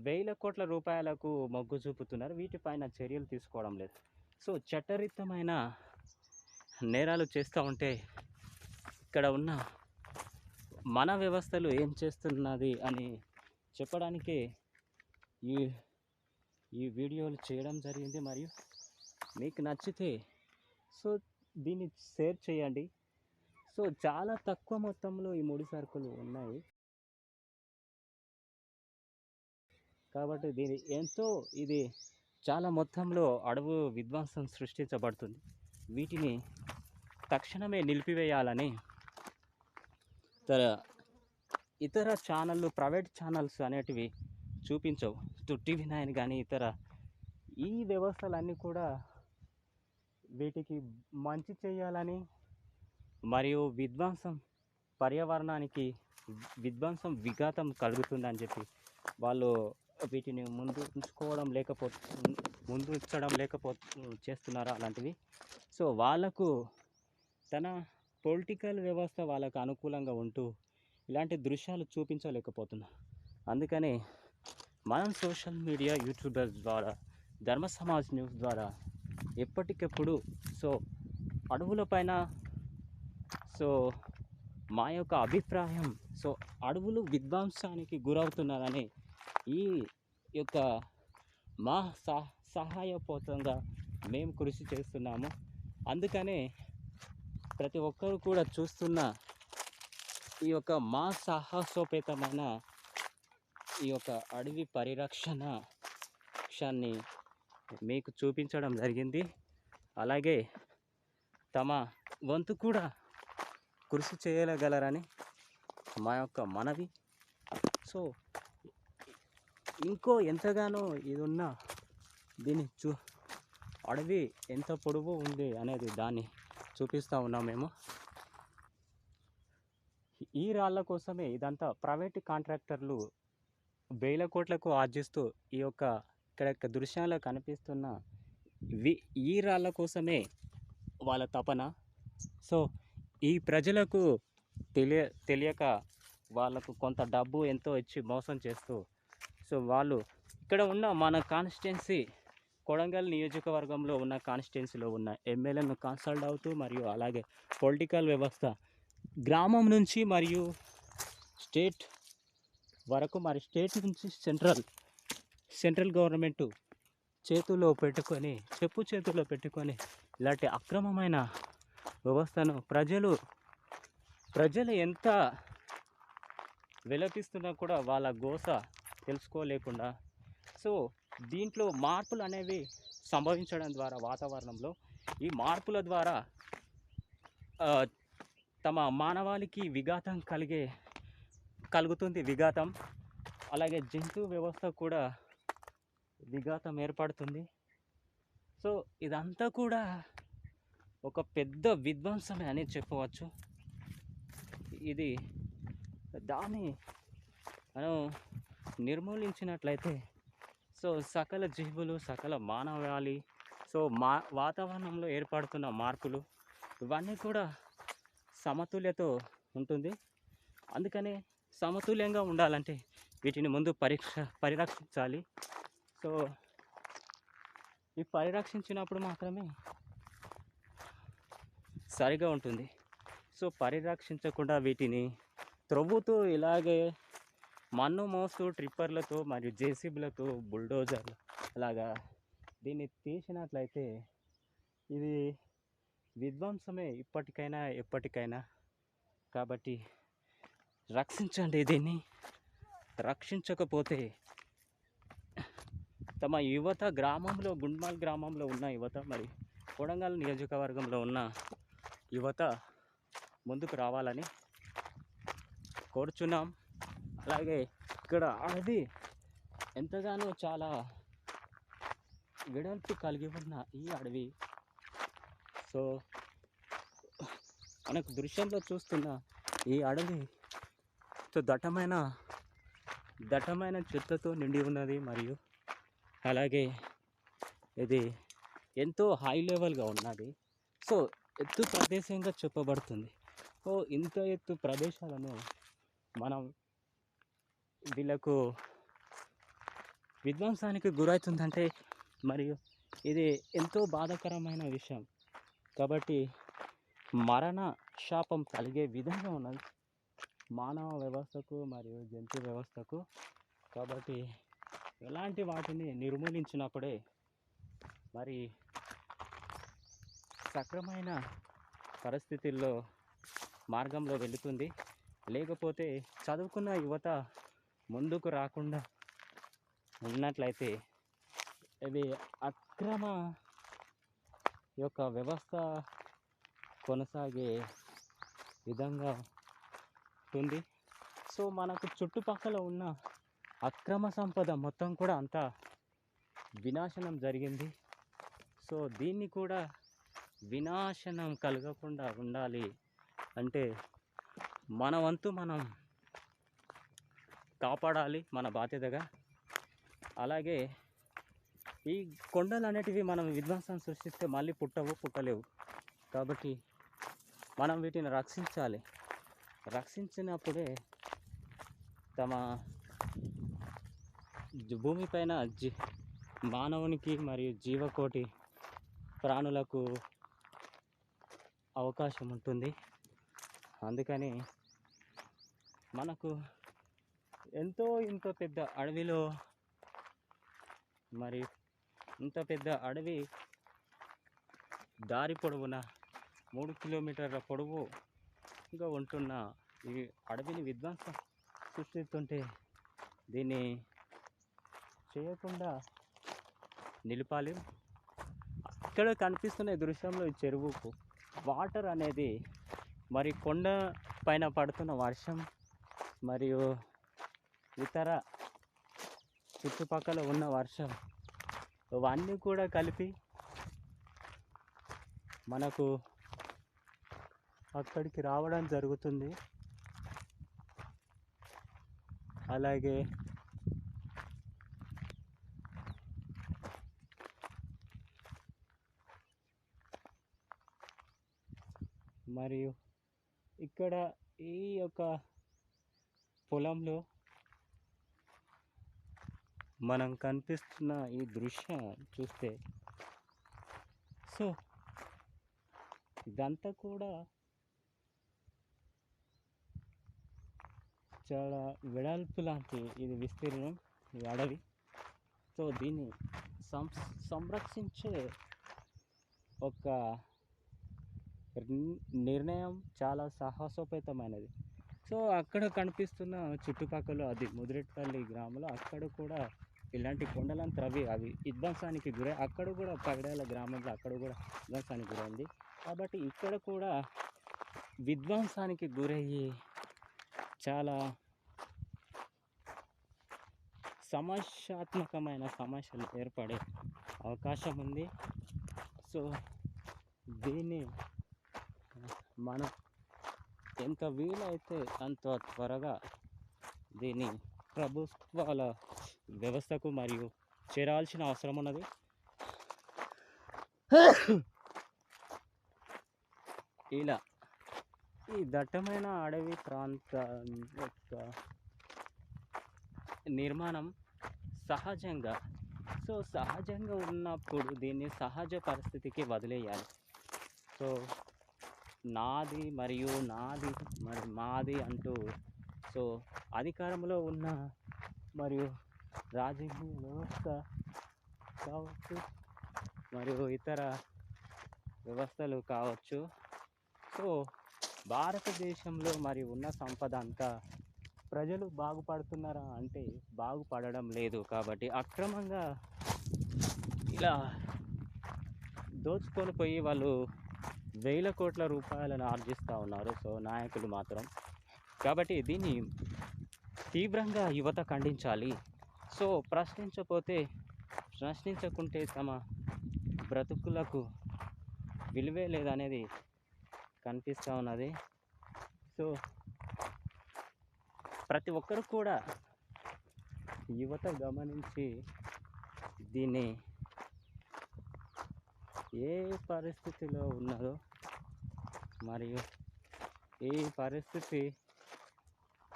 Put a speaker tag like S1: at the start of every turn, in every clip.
S1: వేల కోట్ల రూపాయలకు మొగ్గు చూపుతున్నారు. వీటిపైన చర్యలు తీసుకోవడం లేదు. సో చట్టరీతమైన నేరాలు చేస్తూ ఉంటే ఇక్కడ ఉన్న మన వ్యవస్థలు ఏం చేస్తున్నది అని చెప్పడానికే ఈ ఈ వీడియోలు చేయడం జరిగింది. మరియు మీకు నచ్చితే సో దీన్ని షేర్ చేయండి. సో చాలా తక్కువ మొత్తంలో ఈ ముడి సరుకులు ఉన్నాయి కాబట్టి ఇది చాలా మొత్తంలో అడవు విధ్వంసం సృష్టించబడుతుంది. వీటిని తక్షణమే నిలిపివేయాలని ఇతర ఛానళ్ళు, ప్రైవేట్ ఛానల్స్ అనేటివి చూపించవు. టీవీ9 కానీ ఇతర ఈ వ్యవస్థలన్నీ కూడా వీటికి మంచి చేయాలని మరియు పర్యావరణానికి విఘాతం కలుగుతుందని చెప్పి వాళ్ళు వీటిని ముందు ఉంచడం చేస్తున్నారు అలాంటివి. సో వాళ్ళకు తన పొలిటికల్ వ్యవస్థ వాళ్ళకు అనుకూలంగా ఉంటూ ఇలాంటి దృశ్యాలు చూపించలేకపోతున్నారు. అందుకని మనం సోషల్ మీడియా, యూట్యూబర్స్ ద్వారా, ధర్మ సమాజ్ న్యూస్ ద్వారా ఎప్పటికప్పుడు సో అడవులపైన సో మా యొక్క అభిప్రాయం సో అడవులు విధ్వంసానికి గురవుతున్నారని ఈ యొక్క మా సహాయపూర్వకంగా మేము కృషి చేస్తున్నాము. అందుకనే ప్రతి ఒక్కరు కూడా చూస్తున్న ఈ యొక్క మా సాహసోపేతమైన ఈ యొక్క అడవి పరిరక్షణాన్ని మీకు చూపించడం జరిగింది. అలాగే తమ వంతు కూడా కృషి చేయగలరని మా యొక్క మనవి. సో ఇంకో ఎంతగానో ఇది ఉన్న దీన్ని అడవి ఎంత పొడవు ఉంది అనేది దాన్ని చూపిస్తూ ఉన్నాం మేము. ఈ రాళ్ళ కోసమే ఇదంతా ప్రైవేట్ కాంట్రాక్టర్లు వేల కోట్లకు ఆర్జిస్తూ ఇక్కడ దృశ్యాల్లో కనిపిస్తున్న ఈ రాళ్ళ కోసమే వాళ్ళ తపన. సో ఈ ప్రజలకు తెలియక వాళ్ళకు కొంత డబ్బు ఎంతో ఇచ్చి మోసం చేస్తూ సో వాళ్ళు ఇక్కడ ఉన్న మన కాన్స్టిట్యున్సీ కొడంగల్ నియోజకవర్గంలో ఉన్న కాన్స్టిట్యున్సీలో ఉన్న ఎమ్మెల్యేను కన్సల్ట్ అవుతూ మరియు అలాగే పొలిటికల్ వ్యవస్థ గ్రామం నుంచి మరియు స్టేట్ వరకు మరి స్టేట్ నుంచి సెంట్రల్ గవర్నమెంట్ చేతుల్లో పెట్టుకొని ఇలాంటి అక్రమమైన వ్యవస్థను ప్రజలు ఎంత విలపిస్తున్నా కూడా వాళ్ళ గోస తెలుసుకోలేకుండా సో దీంట్లో మార్పులు అనేవి సంభవించడం ద్వారా వాతావరణంలో ఈ మార్పుల ద్వారా తమ మానవాళికి కలుగుతుంది విఘాతం. అలాగే జంతు వ్యవస్థ కూడా విఘాతం ఏర్పడుతుంది. సో ఇదంతా కూడా ఒక పెద్ద విధ్వంసమే అని చెప్పవచ్చు. ఇది దాన్ని మనం నిర్మూలించినట్లయితే సో సకల జీవులు, సకల మానవాళి సో వాతావరణంలో ఏర్పడుతున్న మార్పులు ఇవన్నీ కూడా సమతుల్యతో ఉంటుంది. అందుకనే సమతుల్యంగా ఉండాలంటే వీటిని ముందు పరిరక్షించాలి. సో ఈ పరిరక్షించినప్పుడు మాత్రమే సరిగా ఉంటుంది. సో పరిరక్షించకుండా వీటిని త్రవ్వుతూ ఇలాగే మన్ను మోస్తూ ట్రిప్పర్లతో మరియు జేసీబీలతో బుల్డోజర్లు అలాగా దీన్ని తీసినట్లయితే ఇది విధ్వంసమే ఎప్పటికైనా. కాబట్టి రక్షించండి. దీన్ని రక్షించకపోతే తమ యువత గుండ్మాల్ గ్రామంలో ఉన్న యువత మరి కొడంగల్ నియోజకవర్గంలో ఉన్న యువత ముందుకు రావాలని కోరుచున్నాం. అలాగే ఇక్కడ అడవి ఎంతగానో చాలా వెడల్పు కలిగి ఉన్న ఈ అడవి సో మనకు దృశ్యంలో చూస్తున్న ఈ అడవి దట్టమైన చెట్లతో నిండి ఉన్నది. మరియు అలాగే ఇది ఎంతో హై లెవెల్గా ఉన్నది. సో ఎత్తు ప్రదేశంగా చెప్పబడుతుంది. ఇంత ఎత్తు ప్రదేశాలను మనం వీళ్ళకు విధ్వంసానికి గురవుతుందంటే మరియు ఇది ఎంతో బాధాకరమైన విషయం. కాబట్టి మరణ శాపం కలిగే విధంగా ఉన్నది మానవ వ్యవస్థకు మరియు జంతు వ్యవస్థకు. కాబట్టి ఎలాంటి వాటిని నిర్మూలించినప్పుడే మరి సక్రమైన పరిస్థితుల్లో మార్గంలో వెళుతుంది. లేకపోతే చదువుకున్న యువత ముందుకు రాకుండా ఉన్నట్లయితే ఇది అక్రమ యొక్క వ్యవస్థ కొనసాగే విధంగా ఉంటుంది. సో మనకు చుట్టుపక్కల ఉన్న అక్రమ సంపద మొత్తం కూడా అంతా వినాశనం జరిగింది. సో దీన్ని కూడా వినాశనం కలగకుండా ఉండాలి అంటే మన వంతు మనం కాపాడాలి మన బాధ్యతగా. అలాగే ఈ కొండలు అనేటివి మనం విధ్వంసం సృష్టిస్తే మళ్ళీ పుట్టలేవు. కాబట్టి మనం వీటిని రక్షించాలి. రక్షించినప్పుడే తమ భూమిపైన మానవునికి మరియు జీవకోటి ప్రాణులకు అవకాశం ఉంటుంది. అందుకని మనకు ఇంత పెద్ద అడవిలో మరి ఇంత పెద్ద అడవి దారి పొడవున 3 కిలోమీటర్ల పొడవుగా ఉంటున్న ఈ అడవిని విధ్వంసం సృష్టిస్తుంటే దీన్ని చేయకుండా నిలిపాలి. ఇక్కడ కనిపిస్తున్న దృశ్యంలో ఈ చెరువుకు వాటర్ అనేది మరి కొండ పైన పడుతున్న వర్షం మరియు ఇతర చుట్టుపక్కల ఉన్న వర్షం ఇవన్నీ కూడా కలిపి మనకు అక్కడికి రావడం జరుగుతుంది. అలాగే మరియు ఇక్కడ ఈ యొక్క పొలంలో మనం కనిపిస్తున్న ఈ దృశ్యం చూస్తే సో ఇదంతా కూడా చాలా వెడల్పు లాంటి ఇది విస్తీర్ణం ఈ అడవి. సో దీన్ని సంరక్షించే ఒక నిర్ణయం చాలా సాహసోపేతమైనది. సో అక్కడ కనిపిస్తున్న చుట్టుపక్కల అది ముదిరెట్పల్లి గ్రామంలో అక్కడ కూడా ఇలాంటి కొండలను అవి విధ్వంసానికి గురై అక్కడ కూడా పగడాల గ్రామంలో అక్కడ కూడా విధ్వంసానికి గురైంది. కాబట్టి ఇక్కడ కూడా విధ్వంసానికి గురయ్యి చాలా సమస్యాత్మకమైన సమస్యలు ఏర్పడే అవకాశం ఉంది. సో దీన్ని మనం ఎంత వీలైతే అంత త్వరగా దీన్ని ప్రభుత్వాల వ్యవస్థకు మరియు చేరాల్సిన అవసరం ఉన్నది. ఇలా ఈ దట్టమైన అడవి ప్రాంతం యొక్క నిర్మాణం సహజంగా ఉన్నప్పుడు దీన్ని సహజ పరిస్థితికి వదిలేయాలి. సో నాది మరియు మాది అంటూ సో అధికారంలో ఉన్న మరియు రాజకీయ వ్యవస్థ కావచ్చు మరియు ఇతర వ్యవస్థలు కావచ్చు. సో భారతదేశంలో మరి ఉన్న సంపద అంతా ప్రజలు బాగుపడుతున్నారా అంటే బాగుపడడం లేదు. కాబట్టి అక్రమంగా ఇలా దోచుకొని పోయి వాళ్ళు వేల కోట్ల రూపాయలను ఆర్జిస్తూ ఉన్నారు. సో నాయకులు మాత్రం. కాబట్టి దీన్ని తీవ్రంగా యువత ఖండించాలి. సో ప్రశ్నించకుంటే తమ బ్రతుకులకు విలువే లేదనేది కనిపిస్తూ ఉన్నది. సో ప్రతి ఒక్కరు కూడా యువత గమనించి దీన్ని ఏ పరిస్థితిలో ఉన్నదో మరియు ఈ పరిస్థితి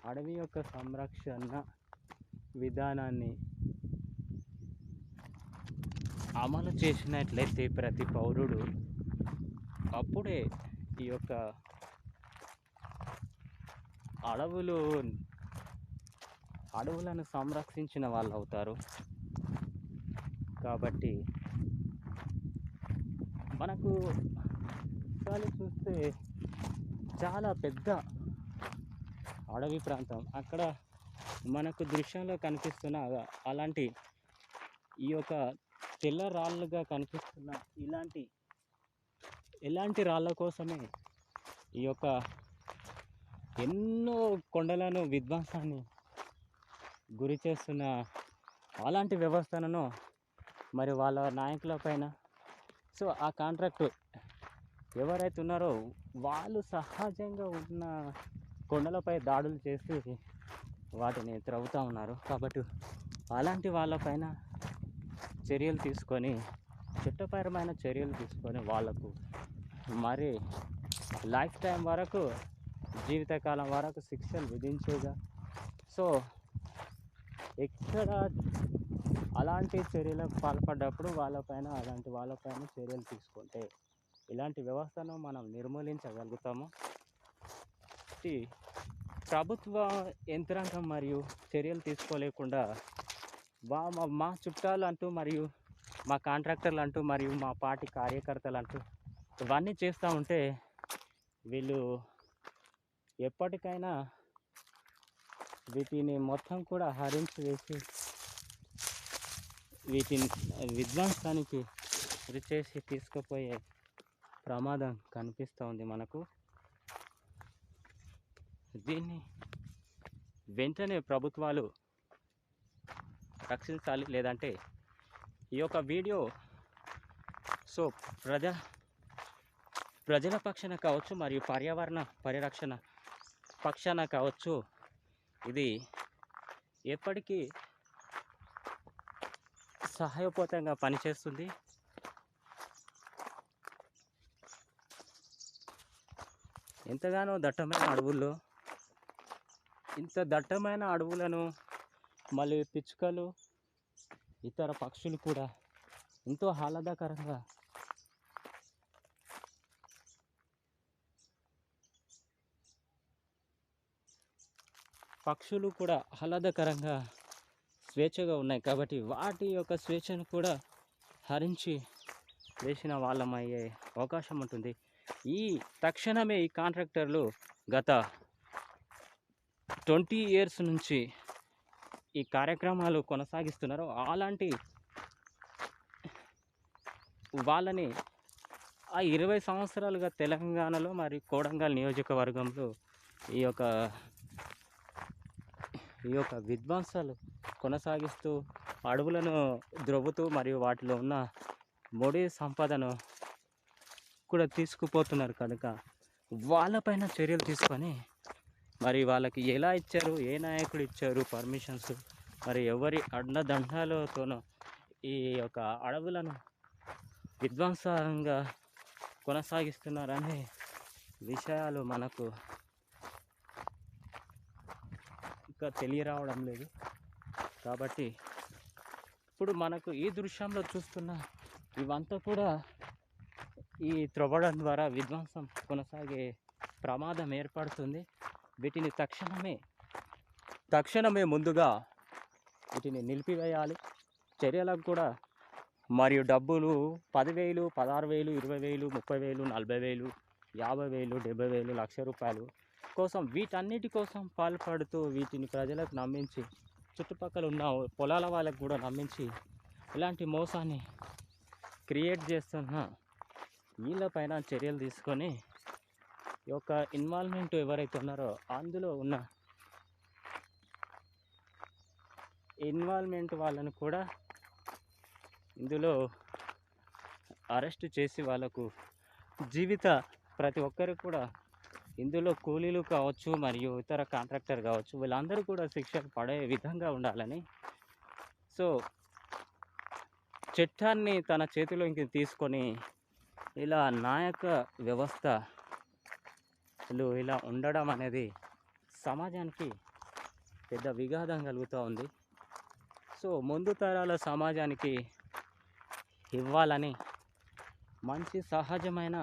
S1: అడవి యొక్క సంరక్షణ విధానాన్ని అమలు చేసినట్లయితే ప్రతి పౌరుడు అప్పుడే ఈ యొక్క అడవులు అడవులను సంరక్షించిన వాళ్ళు అవుతారు. కాబట్టి మనకు ఒకసారి చూస్తే చాలా పెద్ద అడవి ప్రాంతం. అక్కడ మనకు దృశ్యంలో కనిపిస్తున్న అలాంటి ఈ యొక్క తెల్ల రాళ్ళుగా కనిపిస్తున్న ఇలాంటి రాళ్ళ కోసమే ఈ యొక్క ఎన్నో కొండలను విధ్వంసాన్ని గురి చేస్తున్న అలాంటి వ్యవస్థలను మరి వాళ్ళ నాయకుల పైన, సో ఆ కాంట్రాక్ట్ ఎవరైతే ఉన్నారో వాళ్ళు సహజంగా ఉన్న కొండలపై దాడులు చేసి వాటిని త్రవ్వుతూ ఉన్నారు. కాబట్టి అలాంటి వాళ్ళపైన చర్యలు తీసుకొని, చట్టపరమైన చర్యలు తీసుకొని వాళ్ళకు మరి లైఫ్ టైం వరకు, జీవితకాలం వరకు శిక్షలు విధించేగా. సో ఎక్కడ అలాంటి చర్యలకు పాల్పడ్డప్పుడు అలాంటి వాళ్ళపైన చర్యలు తీసుకుంటే ఇలాంటి వ్యవస్థను మనం నిర్మూలించగలుగుతాము. ప్రభుత్వ యంత్రాంగం మరియు చర్యలు తీసుకోలేకుండా మా చుట్టాలు అంటూ, మరియు మా కాంట్రాక్టర్లు అంటూ, మరియు మా పార్టీ కార్యకర్తలు అంటూ ఇవన్నీ చేస్తూ ఉంటే వీళ్ళు ఎప్పటికైనా వీటిని మొత్తం కూడా హరించి వేసి వీటిని విధ్వంసానికి గురి చేసి తీసుకుపోయే ప్రమాదం కనిపిస్తూ ఉంది మనకు. దీన్ని వెంటనే ప్రభుత్వాలు రక్షించాలి. లేదంటే ఈ యొక్క వీడియో సో ప్రజల పక్షాన కావచ్చు, మరియు పర్యావరణ పరిరక్షణ పక్షాన కావచ్చు, ఇది ఎప్పటికీ సహాయపూతంగా పనిచేస్తుంది. ఎంతగానో దట్టమైన అడవుల్లో ఇంత దట్టమైన అడవులను మళ్ళీ పిచ్చుకలు, ఇతర పక్షులు కూడా ఎంతో ఆహ్లాదకరంగా స్వేచ్ఛగా ఉన్నాయి. కాబట్టి వాటి యొక్క స్వేచ్ఛను కూడా హరించి వేసిన వాళ్ళమయ్యే అవకాశం ఉంటుంది. తక్షణమే ఈ కాంట్రాక్టర్లు గత 20 years నుంచి ఈ కార్యక్రమాలు కొనసాగిస్తున్నారు. అలాంటి వాళ్ళని 20 సంవత్సరాలుగా తెలంగాణలో మరియు కోడంగల్ నియోజకవర్గంలో ఈ యొక్క విధ్వంసాలు కొనసాగిస్తూ, అడవులను ద్రవ్వుతూ, మరియు వాటిలో ఉన్న ముడి సంపదను కూడా తీసుకుపోతున్నారు. కనుక వాళ్ళపైన చర్యలు తీసుకొని, మరి వాళ్ళకి ఎలా ఇచ్చారు, ఏ నాయకుడు ఇచ్చారు పర్మిషన్స్, మరి ఎవరి అండదండాలతోనో ఈ యొక్క అడవులను విధ్వంసంగా కొనసాగిస్తున్నారనే విషయాలు మనకు ఇంకా తెలియరావడం లేదు. కాబట్టి ఇప్పుడు మనకు ఈ దృశ్యంలో చూస్తున్న ఇవంతా కూడా ఈ త్రవ్వడం ద్వారా విధ్వంసం కొనసాగే ప్రమాదం ఏర్పడుతుంది. వీటిని తక్షణమే ముందుగా వీటిని నిలిపివేయాలి. చర్యలకు కూడా మరియు డబ్బులు 10,000, 16,000, 20,000, 30,000, 40,000, 50,000, 70,000, ₹1,00,000 కోసం వీటన్నిటి కోసం పాల్పడుతూ వీటిని ప్రజలకు నమ్మించి, చుట్టుపక్కల ఉన్న పొలాల వాళ్ళకు కూడా నమ్మించి ఇలాంటి మోసాన్ని క్రియేట్ చేస్తున్న వీళ్ళపైన చర్యలు తీసుకొని ఈ యొక్క ఇన్వాల్వ్మెంట్ ఎవరైతే ఉన్నారో అందులో ఉన్న ఇన్వాల్వ్మెంట్ వాళ్ళను కూడా ఇందులో అరెస్ట్ చేసి వాళ్ళకు ప్రతి ఒక్కరు కూడా ఇందులో కూలీలు కావచ్చు, మరియు ఇతర కాంట్రాక్టర్ కావచ్చు, వీళ్ళందరూ కూడా శిక్ష పడే విధంగా ఉండాలని, సో చట్టాన్ని తన చేతిలోకి తీసుకొని ఇలా నాయక వ్యవస్థలు ఇలా ఉండడం అనేది సమాజానికి పెద్ద విఘాతం కలుగుతూ ఉంది. సో ముందు తరాల సమాజానికి ఇవ్వాలని మంచి సహజమైన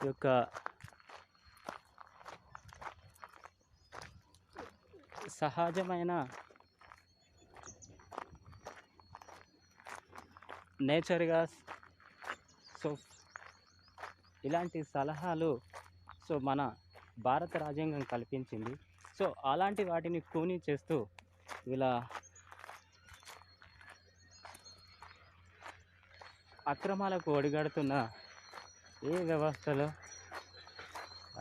S1: యొక్క సహజమైన నేచర్గా సో ఇలాంటి సలహాలు సో మన భారత రాజ్యాంగం కల్పించింది. సో అలాంటి వాటిని కూనీ చేస్తూ ఇలా అక్రమాలకు ఒడిగడుతున్న ఏ వ్యవస్థలో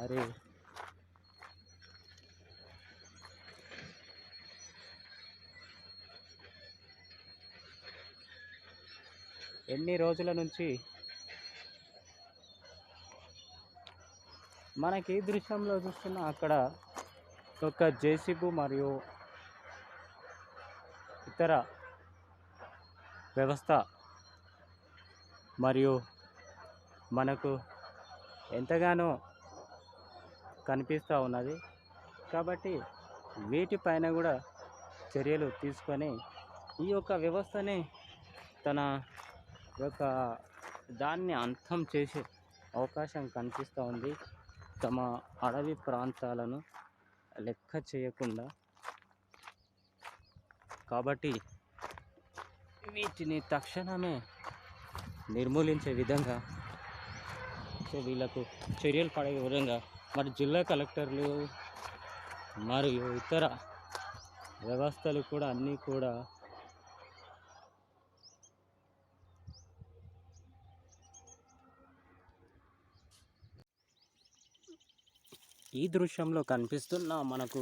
S1: అరే ఎన్ని రోజుల నుంచి మనకి ఈ దృశ్యంలో చూస్తున్న అక్కడ ఒక జేసీబీ మరియు ఇతర వ్యవస్థ మరియు మనకు ఎంతగానో కనిపిస్తూ ఉన్నది. కాబట్టి వీటిపైన కూడా చర్యలు తీసుకొని ఈ యొక్క వ్యవస్థని తన యొక్క దాన్ని అంతం చేసే అవకాశం కనిపిస్తూ ఉంది. తమ అడవి ప్రాంతాలను లెక్క చేయకుండా. కాబట్టి వీటిని తక్షణమే నిర్మూలించే విధంగా సో వీళ్ళకు చర్యలు పడే విధంగా మరి జిల్లా కలెక్టర్లు మరియు ఇతర వ్యవస్థలు కూడా అన్నీ కూడా ఈ దృశ్యంలో కనిపిస్తున్న మనకు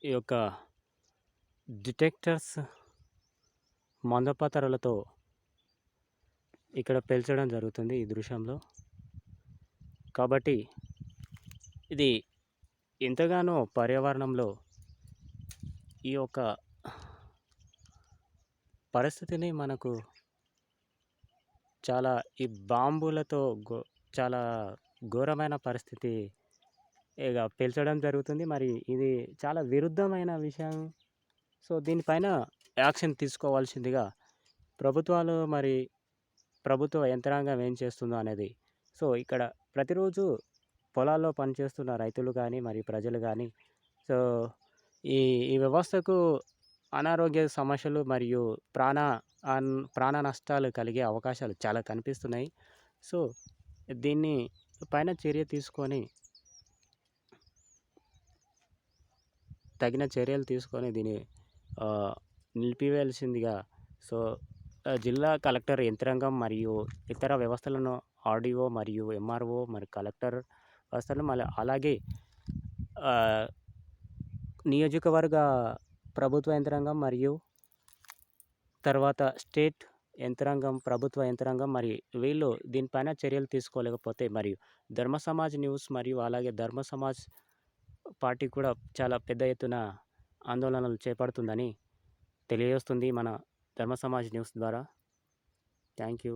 S1: ఈ యొక్క డిటెక్టర్స్ మందపాత్రలతో ఇక్కడ పేల్చడం జరుగుతుంది ఈ దృశ్యంలో. కాబట్టి ఇది ఎంతగానో పర్యావరణంలో ఈ యొక్క పరిస్థితిని మనకు చాలా ఈ బాంబులతో చాలా ఘోరమైన పరిస్థితి ఇక పేల్చడం జరుగుతుంది. మరి ఇది చాలా విరుద్ధమైన విషయం. సో దీనిపైన యాక్షన్ తీసుకోవాల్సిందిగా ప్రభుత్వాలు మరి ప్రభుత్వ యంత్రాంగం ఏం చేస్తుందో అనేది. సో ఇక్కడ ప్రతిరోజు పొలాల్లో పనిచేస్తున్న రైతులు కానీ మరి ప్రజలు కానీ సో ఈ వ్యవస్థకు అనారోగ్య సమస్యలు మరియు ప్రాణ నష్టాలు కలిగే అవకాశాలు చాలా కనిపిస్తున్నాయి. సో దీన్ని పైన చర్య తీసుకొని తగిన చర్యలు తీసుకొని దీన్ని నిలిపివేయాల్సిందిగా సో జిల్లా కలెక్టర్ యంత్రాంగం మరియు ఇతర వ్యవస్థలను ఆర్డీఓ మరియు ఎంఆర్ఓ మరి కలెక్టర్ వ్యవస్థలు మళ్ళీ అలాగే నియోజకవర్గ ప్రభుత్వ యంత్రాంగం మరియు తర్వాత స్టేట్ యంత్రాంగం ప్రభుత్వ యంత్రాంగం మరి వీళ్ళు దీనిపైన చర్యలు తీసుకోలేకపోతే మరియు ధర్మ సమాజ్ న్యూస్ మరియు అలాగే ధర్మ సమాజ్ పార్టీ కూడా చాలా పెద్ద ఎత్తున ఆందోళనలు చేపడుతుందని తెలియజేస్తుంది మన ధర్మ సమాజ్ న్యూస్ ద్వారా. Thank you.